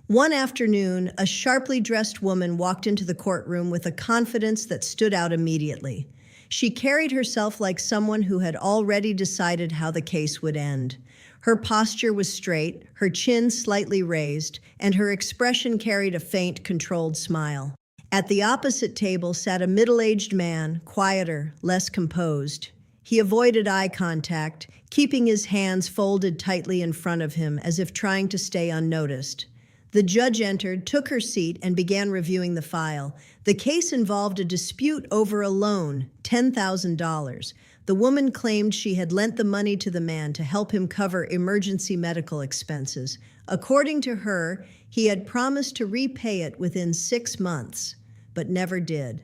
One afternoon, a sharply dressed woman walked into the courtroom with a confidence that stood out immediately. She carried herself like someone who had already decided how the case would end. Her posture was straight, her chin slightly raised, and her expression carried a faint, controlled smile. At the opposite table sat a middle-aged man, quieter, less composed. He avoided eye contact, keeping his hands folded tightly in front of him as if trying to stay unnoticed. The judge entered, took her seat, and began reviewing the file. The case involved a dispute over a loan, $10,000. The woman claimed she had lent the money to the man to help him cover emergency medical expenses. According to her, he had promised to repay it within 6 months, but never did.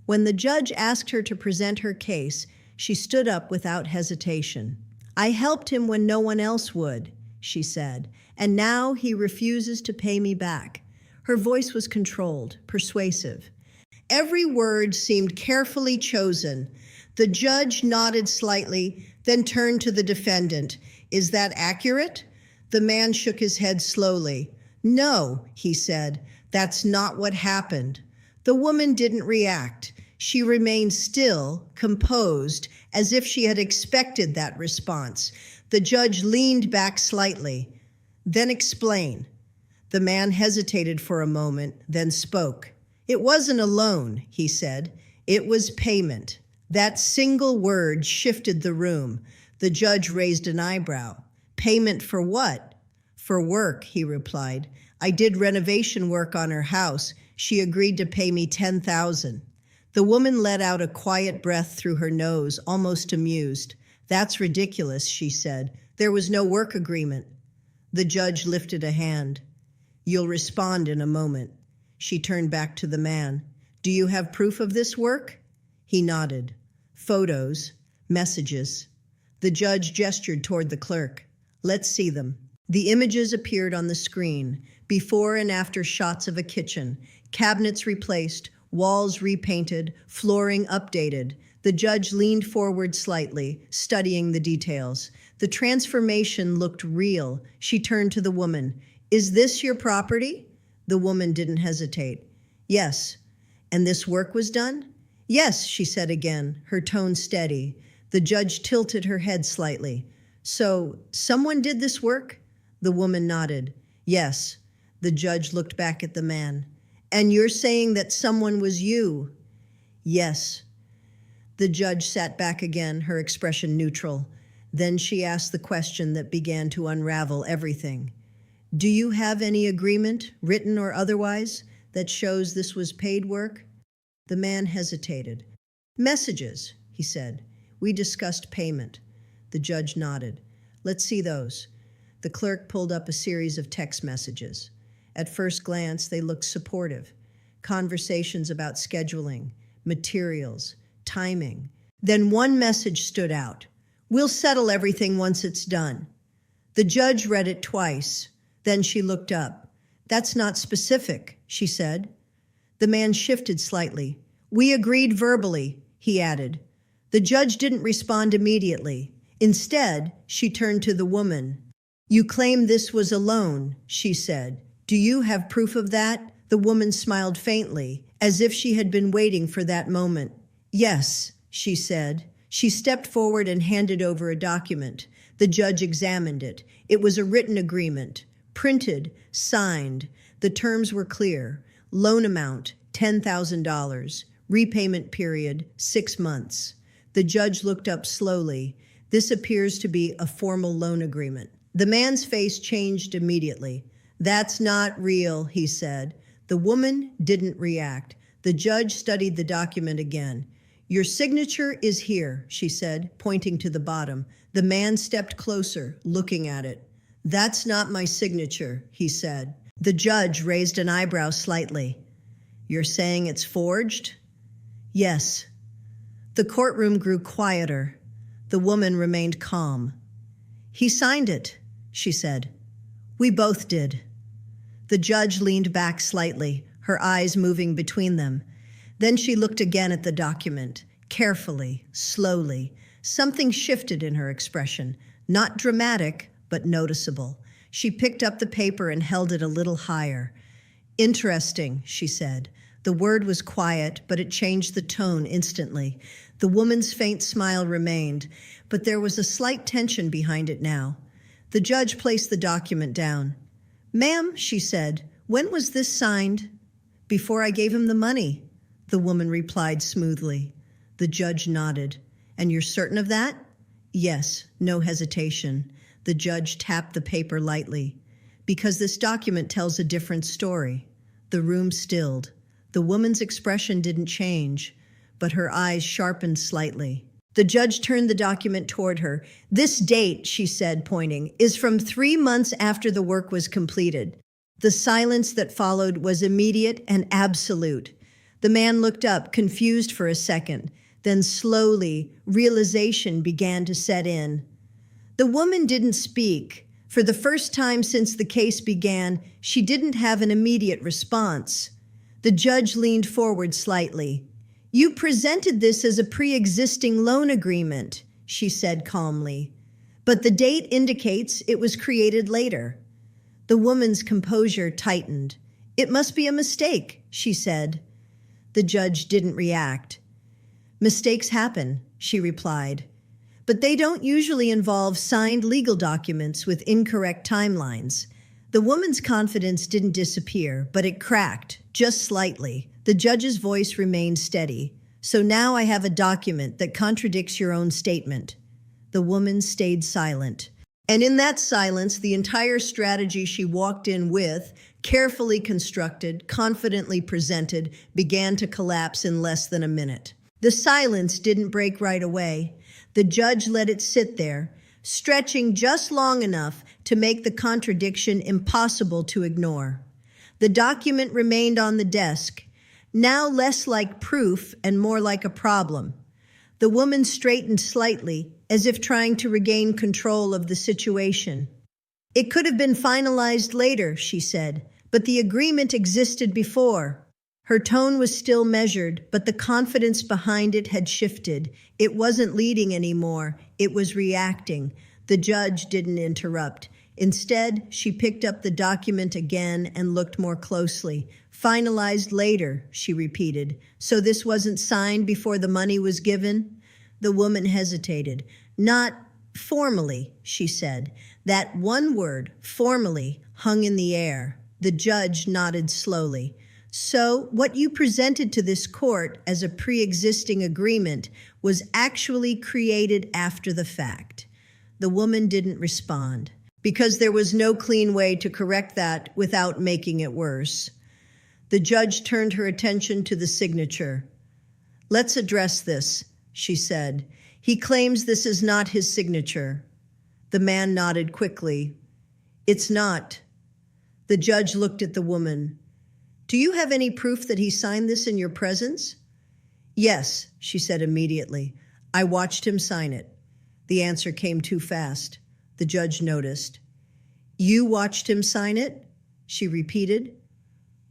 When the judge asked her to present her case, she stood up without hesitation. "I helped him when no one else would," she said, "and now he refuses to pay me back." Her voice was controlled, persuasive. Every word seemed carefully chosen. The judge nodded slightly, then turned to the defendant. "Is that accurate?" The man shook his head slowly. "No," he said, "that's not what happened." The woman didn't react. She remained still, composed, as if she had expected that response. The judge leaned back slightly. "Then explain." The man hesitated for a moment, then spoke. "It wasn't a loan," he said. "It was payment." That single word shifted the room. The judge raised an eyebrow. "Payment for what?" "For work," he replied. "I did renovation work on her house. She agreed to pay me $10,000. The woman let out a quiet breath through her nose, almost amused. "That's ridiculous," she said. "There was no work agreement." The judge lifted a hand. "You'll respond in a moment." She turned back to the man. "Do you have proof of this work?" He nodded. "Photos, messages." The judge gestured toward the clerk. "Let's see them." The images appeared on the screen, before and after shots of a kitchen, cabinets replaced, walls repainted, flooring updated. The judge leaned forward slightly, studying the details. The transformation looked real. She turned to the woman. "Is this your property?" The woman didn't hesitate. "Yes." "And this work was done?" "Yes," she said again, her tone steady. The judge tilted her head slightly. "So, someone did this work?" The woman nodded. "Yes." The judge looked back at the man. "And you're saying that someone was you?" "Yes." The judge sat back again, her expression neutral. Then she asked the question that began to unravel everything. "Do you have any agreement, written or otherwise, that shows this was paid work?" The man hesitated. "Messages," he said. "We discussed payment." The judge nodded. "Let's see those." The clerk pulled up a series of text messages. At first glance, they looked supportive. Conversations about scheduling, materials, timing. Then one message stood out. "We'll settle everything once it's done." The judge read it twice. Then she looked up. "That's not specific," she said. The man shifted slightly. "We agreed verbally," he added. The judge didn't respond immediately. Instead, she turned to the woman. "You claim this was a loan," she said. "Do you have proof of that?" The woman smiled faintly, as if she had been waiting for that moment. "Yes," she said. She stepped forward and handed over a document. The judge examined it. It was a written agreement, printed, signed. The terms were clear. Loan amount, $10,000. Repayment period, 6 months. The judge looked up slowly. "This appears to be a formal loan agreement." The man's face changed immediately. "That's not real," he said. The woman didn't react. The judge studied the document again. "Your signature is here," she said, pointing to the bottom. The man stepped closer, looking at it. "That's not my signature," he said. The judge raised an eyebrow slightly. "You're saying it's forged?" "Yes." The courtroom grew quieter. The woman remained calm. "He signed it," she said. "We both did." The judge leaned back slightly, her eyes moving between them. Then she looked again at the document, carefully, slowly. Something shifted in her expression, not dramatic, but noticeable. She picked up the paper and held it a little higher. Interesting, she said. The word was quiet, but it changed the tone instantly. The woman's faint smile remained, but there was a slight tension behind it now. The judge placed the document down. "Ma'am," she said, "when was this signed?" "Before I gave him the money," the woman replied smoothly. The judge nodded. "And you're certain of that?" "Yes," no hesitation. The judge tapped the paper lightly. "Because this document tells a different story." The room stilled. The woman's expression didn't change, but her eyes sharpened slightly. The judge turned the document toward her. "This date," she said, pointing, "is from 3 months after the work was completed." The silence that followed was immediate and absolute. The man looked up, confused for a second. Then slowly, realization began to set in. The woman didn't speak. For the first time since the case began, she didn't have an immediate response. The judge leaned forward slightly. "You presented this as a pre-existing loan agreement," she said calmly. "But the date indicates it was created later." The woman's composure tightened. "It must be a mistake," she said. The judge didn't react. "Mistakes happen," she replied. "But they don't usually involve signed legal documents with incorrect timelines." The woman's confidence didn't disappear, but it cracked, just slightly. The judge's voice remained steady. "So now I have a document that contradicts your own statement." The woman stayed silent. And in that silence, the entire strategy she walked in with, carefully constructed, confidently presented, began to collapse in less than a minute. The silence didn't break right away. The judge let it sit there, stretching just long enough to make the contradiction impossible to ignore. The document remained on the desk, now less like proof and more like a problem. The woman straightened slightly, as if trying to regain control of the situation. "It could have been finalized later," she said, "but the agreement existed before." Her tone was still measured, but the confidence behind it had shifted. It wasn't leading anymore, it was reacting. The judge didn't interrupt. Instead, she picked up the document again and looked more closely. "Finalized later," she repeated. "So this wasn't signed before the money was given?" The woman hesitated. "Not formally," she said. That one word, formally, hung in the air. The judge nodded slowly. "So what you presented to this court as a pre-existing agreement was actually created after the fact." The woman didn't respond, because there was no clean way to correct that without making it worse. The judge turned her attention to the signature. "Let's address this," she said. "He claims this is not his signature." The man nodded quickly. "It's not." The judge looked at the woman. "Do you have any proof that he signed this in your presence?" "Yes," she said immediately. "I watched him sign it." The answer came too fast. The judge noticed. "You watched him sign it?" she repeated.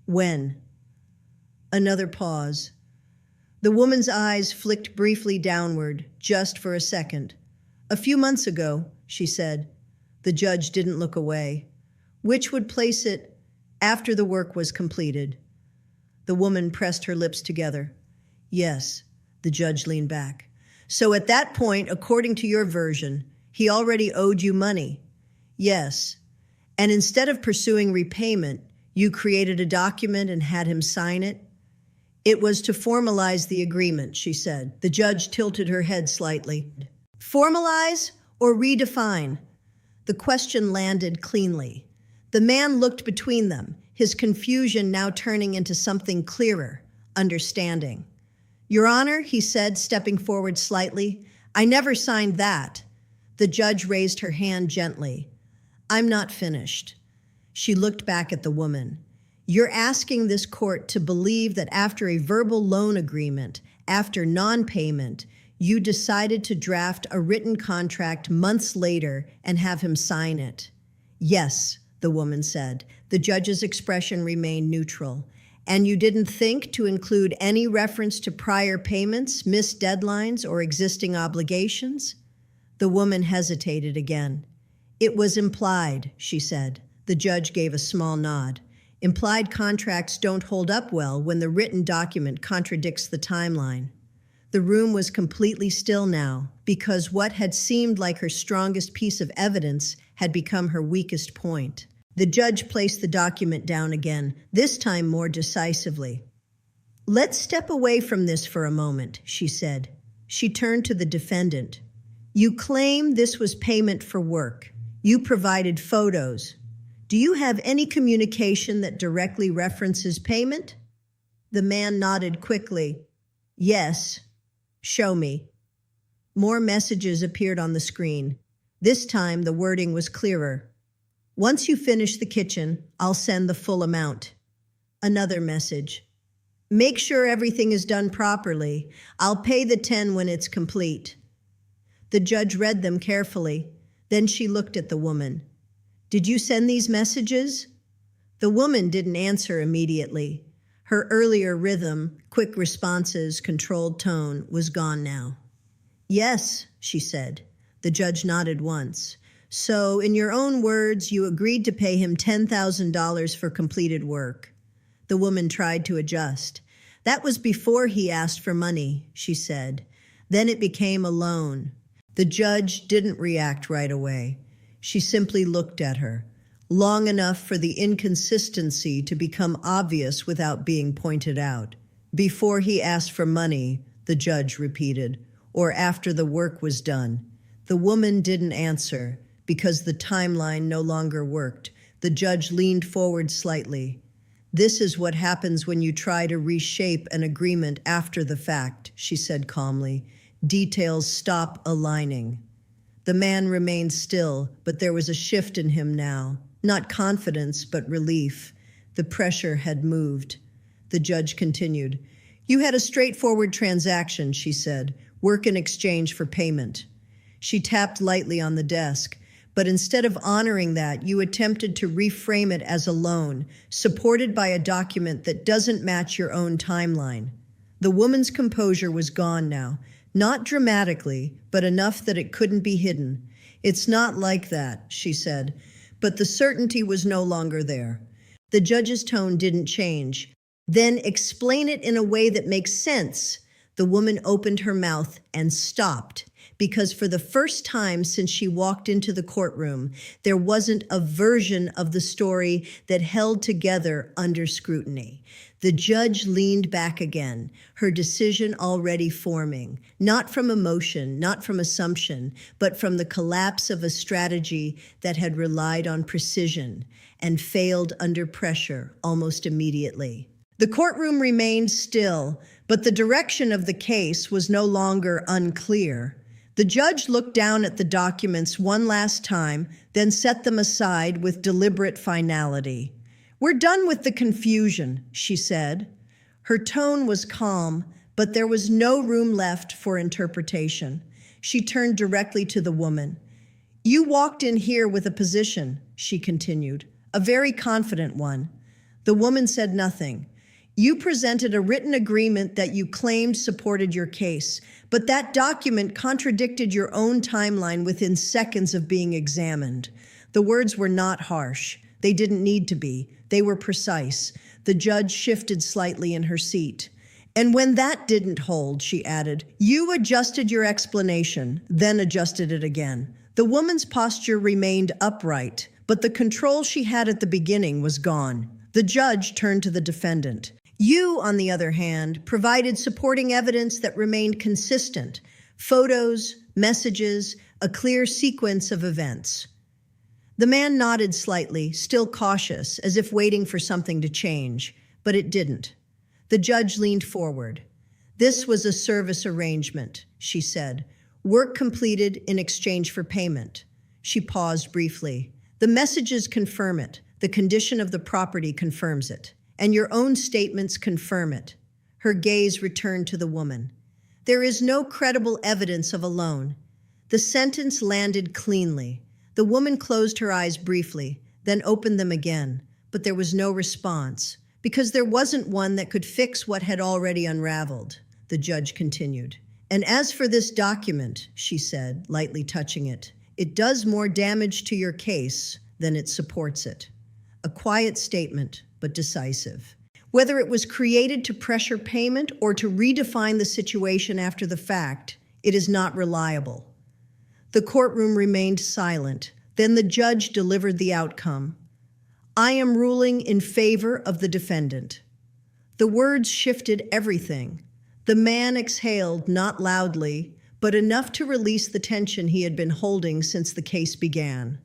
"When?" Another pause. The woman's eyes flicked briefly downward, just for a second. "A few months ago," she said. The judge didn't look away. "Which would place it after the work was completed?" The woman pressed her lips together. "Yes." The judge leaned back. "So at that point, according to your version, he already owed you money?" "Yes." "And instead of pursuing repayment, you created a document and had him sign it?" "It was to formalize the agreement," she said. The judge tilted her head slightly. "Formalize or redefine?" The question landed cleanly. The man looked between them, his confusion now turning into something clearer, understanding. "Your Honor," he said, stepping forward slightly, "I never signed that." The judge raised her hand gently. "I'm not finished." She looked back at the woman. "You're asking this court to believe that after a verbal loan agreement, after non-payment, you decided to draft a written contract months later and have him sign it?" "Yes," the woman said. The judge's expression remained neutral. "And you didn't think to include any reference to prior payments, missed deadlines, or existing obligations?" The woman hesitated again. It was implied, she said. The judge gave a small nod. Implied contracts don't hold up well when the written document contradicts the timeline. The room was completely still now, because what had seemed like her strongest piece of evidence had become her weakest point. The judge placed the document down again, this time more decisively. "Let's step away from this for a moment," she said. She turned to the defendant. "You claim this was payment for work. You provided photos. Do you have any communication that directly references payment?" The man nodded quickly. "Yes. Show me." More messages appeared on the screen. This time the wording was clearer. "Once you finish the kitchen, I'll send the full amount." Another message. "Make sure everything is done properly. I'll pay the 10 when it's complete." The judge read them carefully. Then she looked at the woman. "Did you send these messages?" The woman didn't answer immediately. Her earlier rhythm, quick responses, controlled tone was gone now. "Yes," she said. The judge nodded once. "So, in your own words, you agreed to pay him $10,000 for completed work." The woman tried to adjust. "That was before he asked for money," she said. "Then it became a loan." The judge didn't react right away. She simply looked at her, long enough for the inconsistency to become obvious without being pointed out. "Before he asked for money," the judge repeated, "or after the work was done." The woman didn't answer because the timeline no longer worked. The judge leaned forward slightly. "This is what happens when you try to reshape an agreement after the fact," she said calmly. "Details stop aligning." The man remained still, but there was a shift in him now. Not confidence, but relief. The pressure had moved. The judge continued. "You had a straightforward transaction," she said. "Work in exchange for payment." She tapped lightly on the desk. "But instead of honoring that, you attempted to reframe it as a loan, supported by a document that doesn't match your own timeline." The woman's composure was gone now. Not dramatically, but enough that it couldn't be hidden. "It's not like that," she said. But the certainty was no longer there. The judge's tone didn't change. "Then explain it in a way that makes sense." The woman opened her mouth and stopped, because for the first time since she walked into the courtroom, there wasn't a version of the story that held together under scrutiny. The judge leaned back again, her decision already forming, not from emotion, not from assumption, but from the collapse of a strategy that had relied on precision and failed under pressure almost immediately. The courtroom remained still, but the direction of the case was no longer unclear. The judge looked down at the documents one last time, then set them aside with deliberate finality. "We're done with the confusion," she said. Her tone was calm, but there was no room left for interpretation. She turned directly to the woman. "You walked in here with a position," she continued, "a very confident one." The woman said nothing. "You presented a written agreement that you claimed supported your case, but that document contradicted your own timeline within seconds of being examined." The words were not harsh. They didn't need to be. They were precise. The judge shifted slightly in her seat. "And when that didn't hold," she added, "you adjusted your explanation, then adjusted it again." The woman's posture remained upright, but the control she had at the beginning was gone. The judge turned to the defendant. "You, on the other hand, provided supporting evidence that remained consistent. Photos, messages, a clear sequence of events." The man nodded slightly, still cautious, as if waiting for something to change, but it didn't. The judge leaned forward. "This was a service arrangement," she said. "Work completed in exchange for payment." She paused briefly. "The messages confirm it. The condition of the property confirms it. And your own statements confirm it." Her gaze returned to the woman. "There is no credible evidence of a loan." The sentence landed cleanly. The woman closed her eyes briefly, then opened them again, but there was no response, because there wasn't one that could fix what had already unraveled. The judge continued. "And as for this document," she said, lightly touching it, It does more damage to your case than it supports it. A quiet statement, but decisive. Whether it was created to pressure payment or to redefine the situation after the fact, it is not reliable. The courtroom remained silent. Then the judge delivered the outcome. I am ruling in favor of the defendant. The words shifted everything. The man exhaled, not loudly, but enough to release the tension he had been holding since the case began.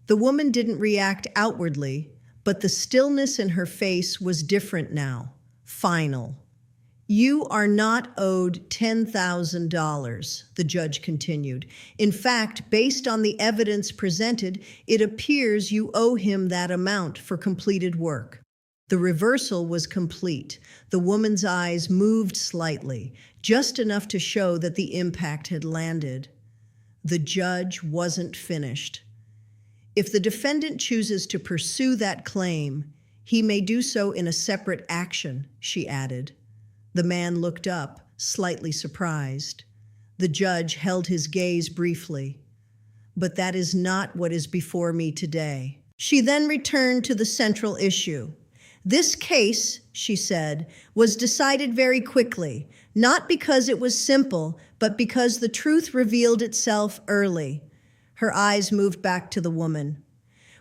The woman didn't react outwardly, but the stillness in her face was different now, final. You are not owed $10,000, the judge continued. In fact, based on the evidence presented, it appears you owe him that amount for completed work. The reversal was complete. The woman's eyes moved slightly, just enough to show that the impact had landed. The judge wasn't finished. If the defendant chooses to pursue that claim, he may do so in a separate action, she added. The man looked up, slightly surprised. The judge held his gaze briefly. But that is not what is before me today. She then returned to the central issue. This case, she said, was decided very quickly, not because it was simple, but because the truth revealed itself early. Her eyes moved back to the woman.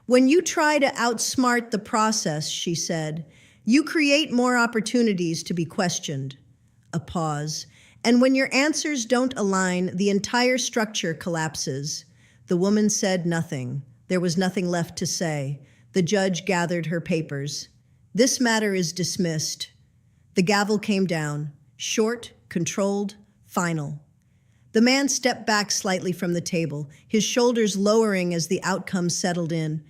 When you try to outsmart the process, she said, you create more opportunities to be questioned. A pause. And when your answers don't align, the entire structure collapses. The woman said nothing. There was nothing left to say. The judge gathered her papers. This matter is dismissed. The gavel came down. Short, controlled, final. The man stepped back slightly from the table, his shoulders lowering as the outcome settled in.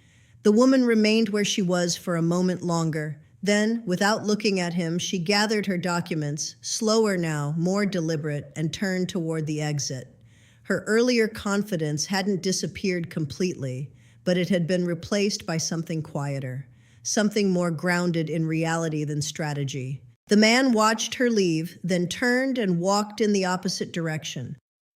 The woman remained where she was for a moment longer. Then, without looking at him, she gathered her documents, slower now, more deliberate, and turned toward the exit. Her earlier confidence hadn't disappeared completely, but it had been replaced by something quieter, something more grounded in reality than strategy. The man watched her leave, then turned and walked in the opposite direction.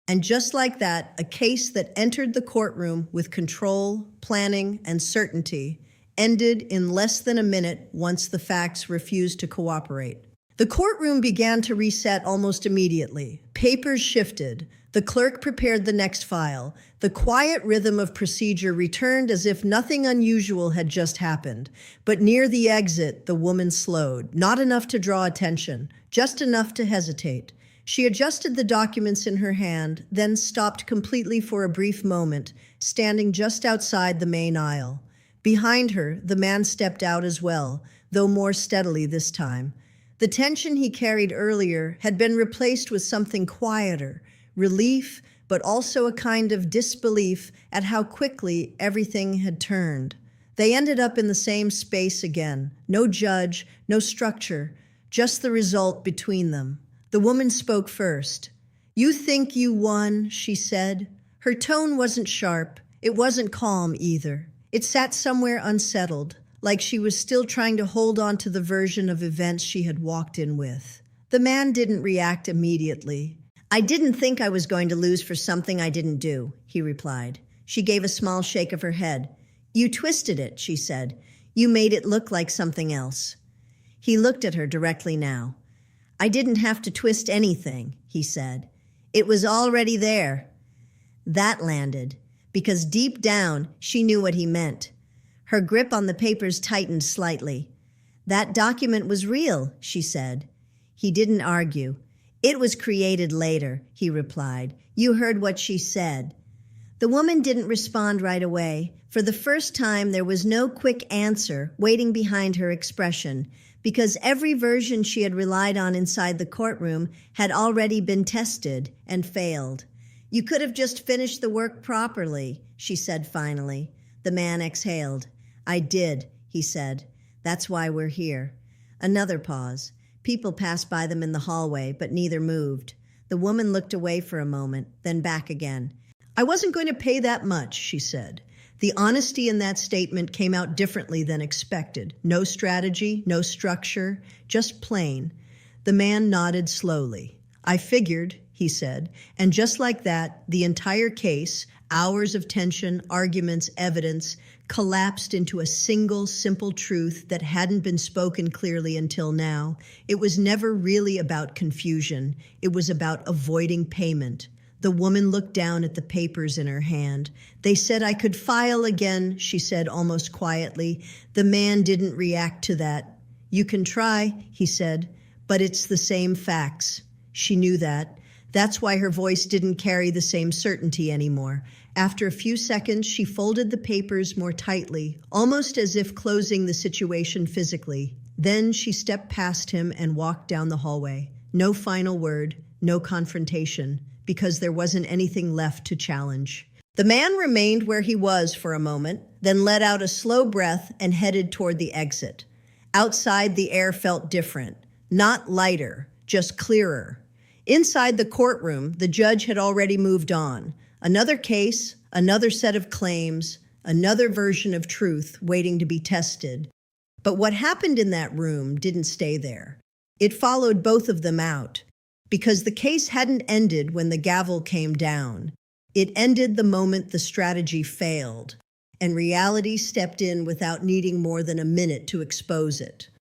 And just like that, a case that entered the courtroom with control, planning, and certainty ended in less than a minute once the facts refused to cooperate. The courtroom began to reset almost immediately. Papers shifted. The clerk prepared the next file. The quiet rhythm of procedure returned as if nothing unusual had just happened. But near the exit, the woman slowed. Not enough to draw attention, just enough to hesitate. She adjusted the documents in her hand, then stopped completely for a brief moment, standing just outside the main aisle. Behind her, the man stepped out as well, though more steadily this time. The tension he carried earlier had been replaced with something quieter, relief, but also a kind of disbelief at how quickly everything had turned. They ended up in the same space again. No judge, no structure, just the result between them. The woman spoke first. You think you won, she said. Her tone wasn't sharp. It wasn't calm either. It sat somewhere unsettled, like she was still trying to hold on to the version of events she had walked in with. The man didn't react immediately. I didn't think I was going to lose for something I didn't do, he replied. She gave a small shake of her head. You twisted it, she said. You made it look like something else. He looked at her directly now. I didn't have to twist anything, he said. It was already there. That landed, because deep down, she knew what he meant. Her grip on the papers tightened slightly. That document was real, she said. He didn't argue. It was created later, he replied. You heard what she said. The woman didn't respond right away. For the first time, there was no quick answer waiting behind her expression, because every version she had relied on inside the courtroom had already been tested and failed. You could have just finished the work properly, she said finally. The man exhaled. I did, he said. That's why we're here. Another pause. People passed by them in the hallway, but neither moved. The woman looked away for a moment, then back again. I wasn't going to pay that much, she said. The honesty in that statement came out differently than expected. No strategy, no structure, just plain. The man nodded slowly. I figured, he he said. And just like that, the entire case, hours of tension, arguments, evidence, collapsed into a single, simple truth that hadn't been spoken clearly until now. It was never really about confusion. It was about avoiding payment. The woman looked down at the papers in her hand. They said I could file again, she said almost quietly. The man didn't react to that. You can try, he said, but it's the same facts. She knew that. That's why her voice didn't carry the same certainty anymore. After a few seconds, she folded the papers more tightly, almost as if closing the situation physically. Then she stepped past him and walked down the hallway. No final word, no confrontation, because there wasn't anything left to challenge. The man remained where he was for a moment, then let out a slow breath and headed toward the exit. Outside, the air felt different, not lighter, just clearer. Inside the courtroom, the judge had already moved on. Another case, another set of claims, another version of truth waiting to be tested. But what happened in that room didn't stay there. It followed both of them out, because the case hadn't ended when the gavel came down. It ended the moment the strategy failed, and reality stepped in without needing more than a minute to expose it.